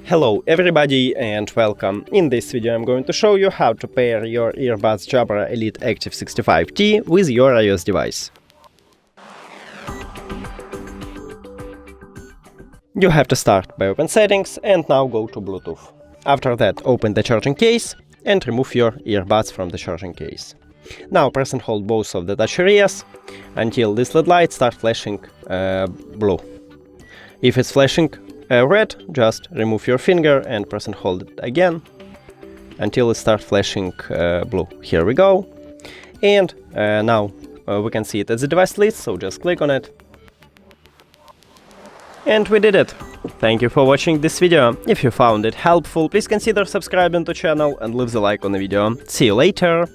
Hello everybody and welcome. In this video I'm going to show you how to pair your earbuds Jabra Elite Active 65T with your iOS device. You have to start by open settings and now go to Bluetooth. After that open the charging case and remove your earbuds from the charging case. Now press and hold both of the touch areas until this LED light starts flashing blue. If it's flashing red, just remove your finger and press and hold it again until it starts flashing blue. Here we go. And now we can see it as a device list, so just click on it. And we did it! Thank you for watching this video. If you found it helpful, please consider subscribing to the channel and leave the like on the video. See you later!